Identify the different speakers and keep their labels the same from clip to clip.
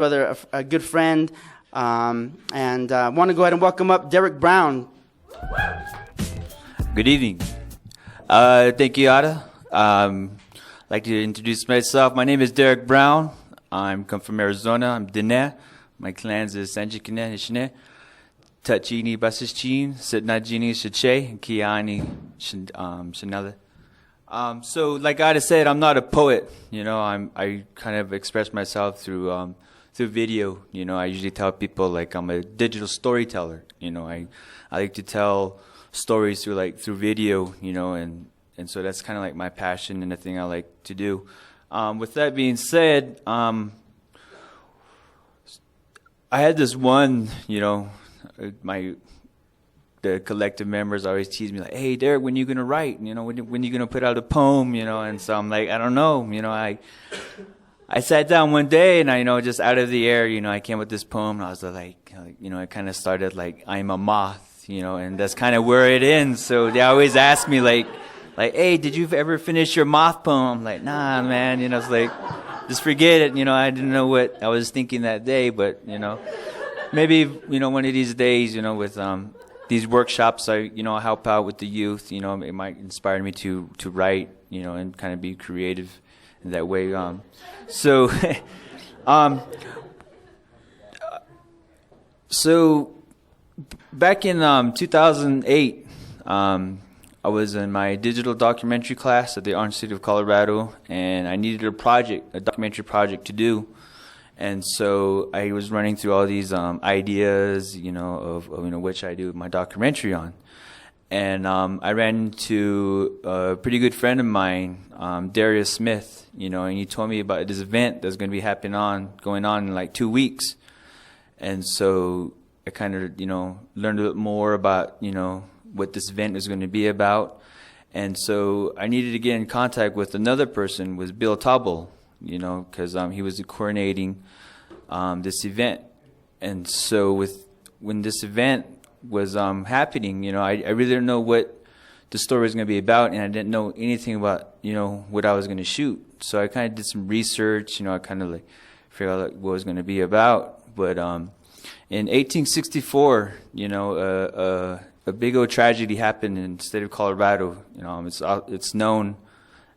Speaker 1: brother, a good friend, and I want to go ahead and welcome up Derek Brown.
Speaker 2: Good evening. Thank you, Ada. I'd like to introduce myself. My name is Derek Brown. I'm come from Arizona. I'm Diné. My clans is Sanjikine, Ishne, Tachini, Basishin, Sitnajini, Shache, Kiani, Shanala. So, like Ada said, I'm not a poet. You know, I kind of express myself through video. You know, I usually tell people like I'm a digital storyteller. You know, I like to tell stories through video. You know, and so that's kind of like my passion and the thing I like to do. With that being said, I had this one. You know, the collective members always tease me like, "Hey, Derek, when you gonna write? You know, when you gonna put out a poem? You know?" And so I'm like, I don't know. You know, I sat down one day and just out of the air, I came with this poem. And I was like, it kind of started like, I'm a moth, and that's kind of where it ends. So they always ask me like, hey, did you ever finish your moth poem? I'm like, nah, man. It's like, just forget it. I didn't know what I was thinking that day, but maybe one of these days, with these workshops, I help out with the youth. It might inspire me to write, and kind of be creative in that way. So back in 2008, I was in my digital documentary class at the University of Colorado, and I needed a documentary project to do. And so I was running through all these ideas, of which I do my documentary on. And I ran into a pretty good friend of mine, Darius Smith, and he told me about this event that's going to be going on in like 2 weeks. And so I kind of, learned a bit more about, what this event is going to be about. And so I needed to get in contact with another person, was Bill Tobble, because he was coordinating this event. And so when this event was happening, I really didn't know what the story was going to be about, and I didn't know anything about, what I was going to shoot. So I kind of did some research, I kind of like figured out what it was going to be about. But in 1864, a big old tragedy happened in the state of Colorado. It's known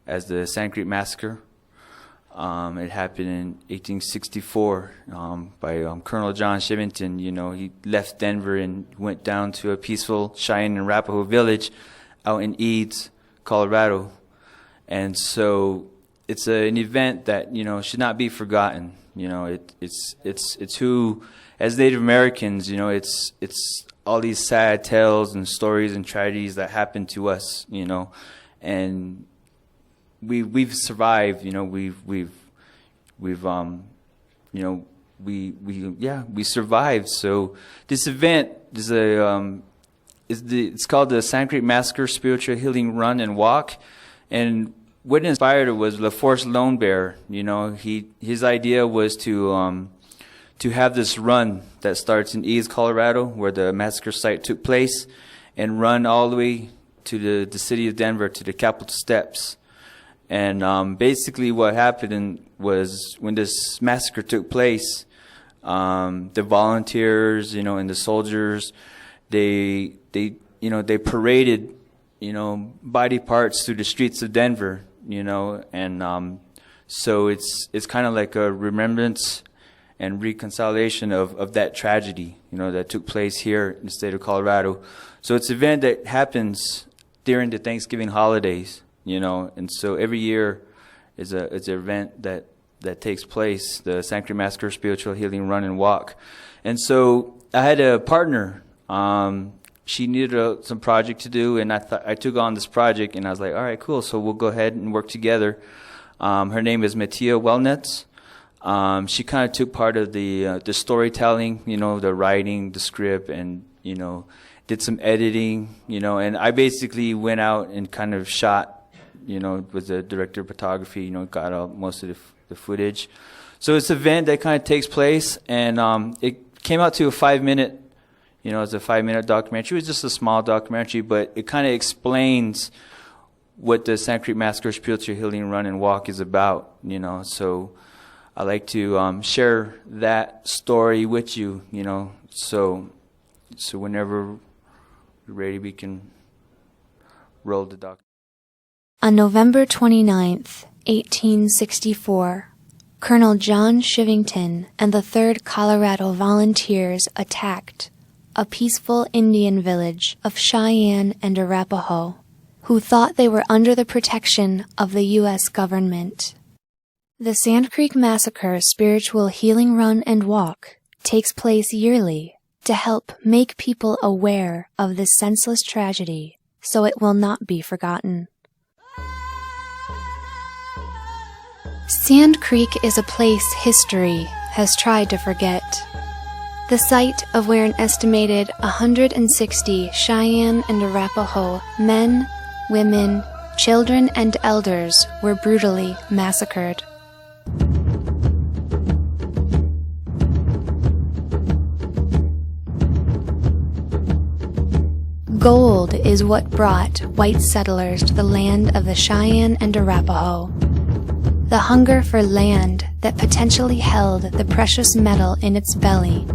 Speaker 2: as the Massacre Massacre. It happened in 1864 by Colonel John Shivington. He left Denver and went down to a peaceful Cheyenne and Arapaho village out in Eads, Colorado. And so it's an event that should not be forgotten. It's who, as Native Americans, it's all these sad tales and stories and tragedies that happen to us. And we've survived. We survived. So this event is it's called the Massacre Massacre Spiritual Healing Run and Walk, and what inspired it was LaForce Lone Bear. His idea was to have this run that starts in East Colorado, where the massacre site took place, and run all the way to the city of Denver, to the Capitol steps. And basically what happened was, when this massacre took place, the volunteers, and the soldiers, they paraded, body parts through the streets of Denver, and so it's kind of like a remembrance and reconciliation of that tragedy, that took place here in the state of Colorado. So it's an event that happens during the Thanksgiving holidays. And so every year is an event that takes place, the Massacre Massacre Spiritual Healing Run and Walk. And so I had a partner. She needed some project to do, and I took on this project, and I was like, all right, cool. So we'll go ahead and work together. Her name is Mattia Wellnetz. She kind of took part of the storytelling, the writing, the script, and did some editing, and I basically went out and kind of shot. Was the director of photography, got out most of the footage. So it's an event that kind of takes place, and it came out to a 5-minute, it's a 5-minute documentary. It was just a small documentary, but it kind of explains what the Massacre Massacre Spiritual Healing Run and Walk is about, So I like to share that story with you, so whenever you're ready, we can roll the doc.
Speaker 3: On November 29th, 1864, Colonel John Shivington and the 3rd Colorado Volunteers attacked a peaceful Indian village of Cheyenne and Arapaho, who thought they were under the protection of the U.S. government. The Sand Creek Massacre Spiritual Healing Run and Walk takes place yearly to help make people aware of this senseless tragedy so it will not be forgotten. Sand Creek is a place history has tried to forget. The site of where an estimated 160 Cheyenne and Arapaho men, women, children, and elders were brutally massacred. Gold is what brought white settlers to the land of the Cheyenne and Arapaho. The hunger for land that potentially held the precious metal in its belly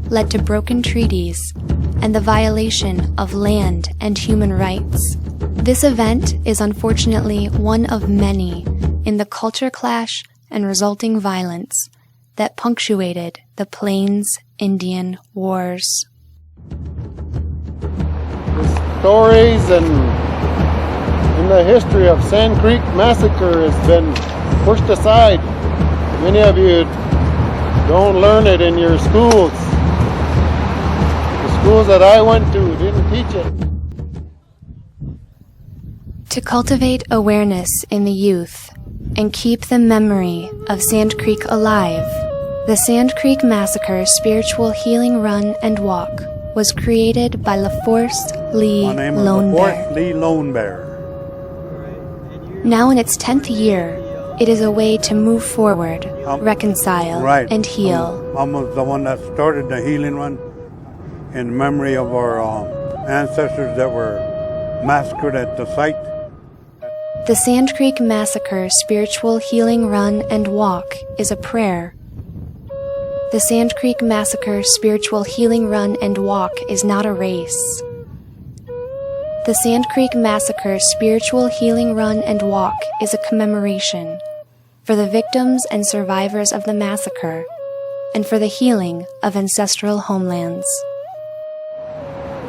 Speaker 3: led to broken treaties and the violation of land and human rights. This event is unfortunately one of many in the culture clash and resulting violence that punctuated the Plains Indian Wars.
Speaker 4: The stories and in the history of Sand Creek Massacre has been pushed aside. Many of you don't learn it in your schools. The schools that I went to didn't teach it.
Speaker 3: To cultivate awareness in the youth and keep the memory of Sand Creek alive, the Sand Creek Massacre Spiritual Healing Run and Walk was created by LaForce Lee Lone Bear.
Speaker 5: LaForce Lee Lone Bear.
Speaker 3: Now in its 10th year, it is a way to move forward, reconcile, and heal.
Speaker 5: I'm the one that started the healing run in memory of our ancestors that were massacred at the site.
Speaker 3: The Sand Creek Massacre Spiritual Healing Run and Walk is a prayer. The Sand Creek Massacre Spiritual Healing Run and Walk is not a race. The Sand Creek Massacre Spiritual Healing Run and Walk is a commemoration for the victims and survivors of the massacre and for the healing of ancestral homelands.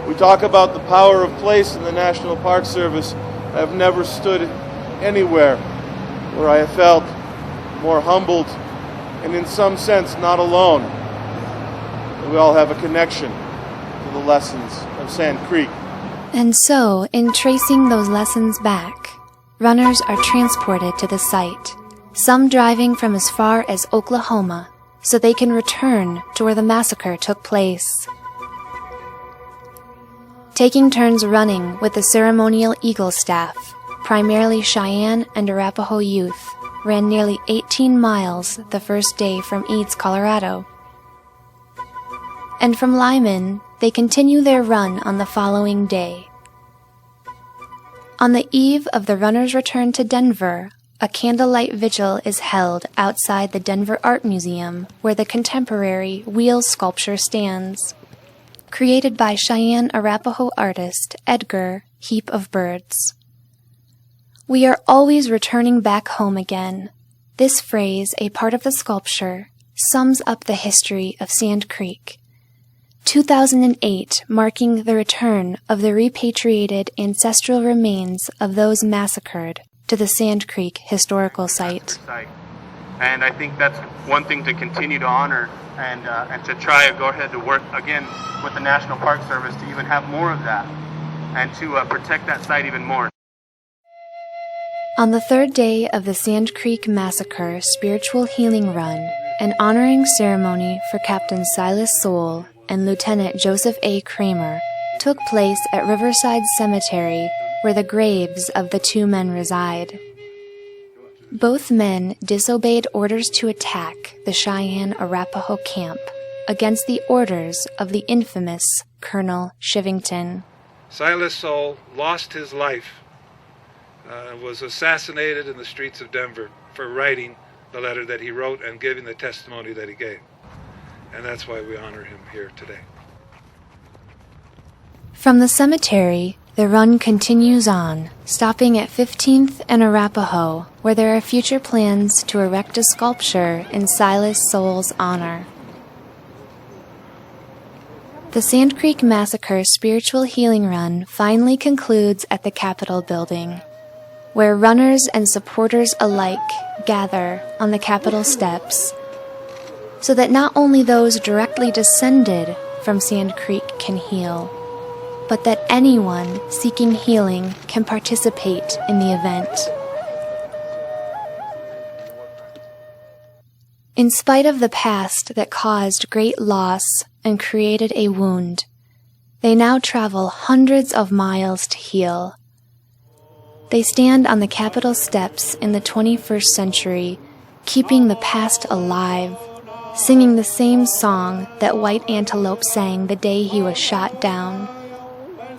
Speaker 6: We talk about the power of place in the National Park Service. I've never stood anywhere where I have felt more humbled and in some sense not alone. We all have a connection to the lessons of Sand Creek.
Speaker 3: And so, in tracing those lessons back, runners are transported to the site, some driving from as far as Oklahoma so they can return to where the massacre took place. Taking turns running with the ceremonial Eagle staff, primarily Cheyenne and Arapaho youth, ran nearly 18 miles the first day from Eads, Colorado. And from Lyman, they continue their run on the following day. On the eve of the runners' return to Denver, a candlelight vigil is held outside the Denver Art Museum, where the contemporary wheel sculpture stands, created by Cheyenne Arapaho artist Edgar Heap of Birds. We are always returning back home again. This phrase, a part of the sculpture, sums up the history of Sand Creek. 2008 marking the return of the repatriated ancestral remains of those massacred to the Sand Creek historical site.
Speaker 6: And I think that's one thing to continue to honor and to try and go ahead to work again with the National Park Service to even have more of that and to protect that site even more.
Speaker 3: On the third day of the Sand Creek Massacre Spiritual Healing Run, an honoring ceremony for Captain Silas Soule and Lieutenant Joseph A. Kramer took place at Riverside Cemetery, where the graves of the two men reside. Both men disobeyed orders to attack the Cheyenne Arapaho camp against the orders of the infamous Colonel Shivington.
Speaker 7: Silas Soule lost his life, was assassinated in the streets of Denver for writing the letter that he wrote and giving the testimony that he gave. And that's why we honor him here today.
Speaker 3: From the cemetery, the run continues on, stopping at 15th and Arapahoe, where there are future plans to erect a sculpture in Silas Soule's honor. The Sand Creek Massacre Spiritual Healing Run finally concludes at the Capitol building, where runners and supporters alike gather on the Capitol steps, so that not only those directly descended from Sand Creek can heal, but that anyone seeking healing can participate in the event. In spite of the past that caused great loss and created a wound, they now travel hundreds of miles to heal. They stand on the Capitol steps in the 21st century, keeping the past alive, singing the same song that White Antelope sang the day he was shot down,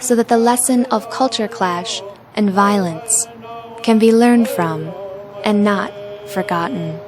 Speaker 3: so that the lesson of culture clash and violence can be learned from and not forgotten.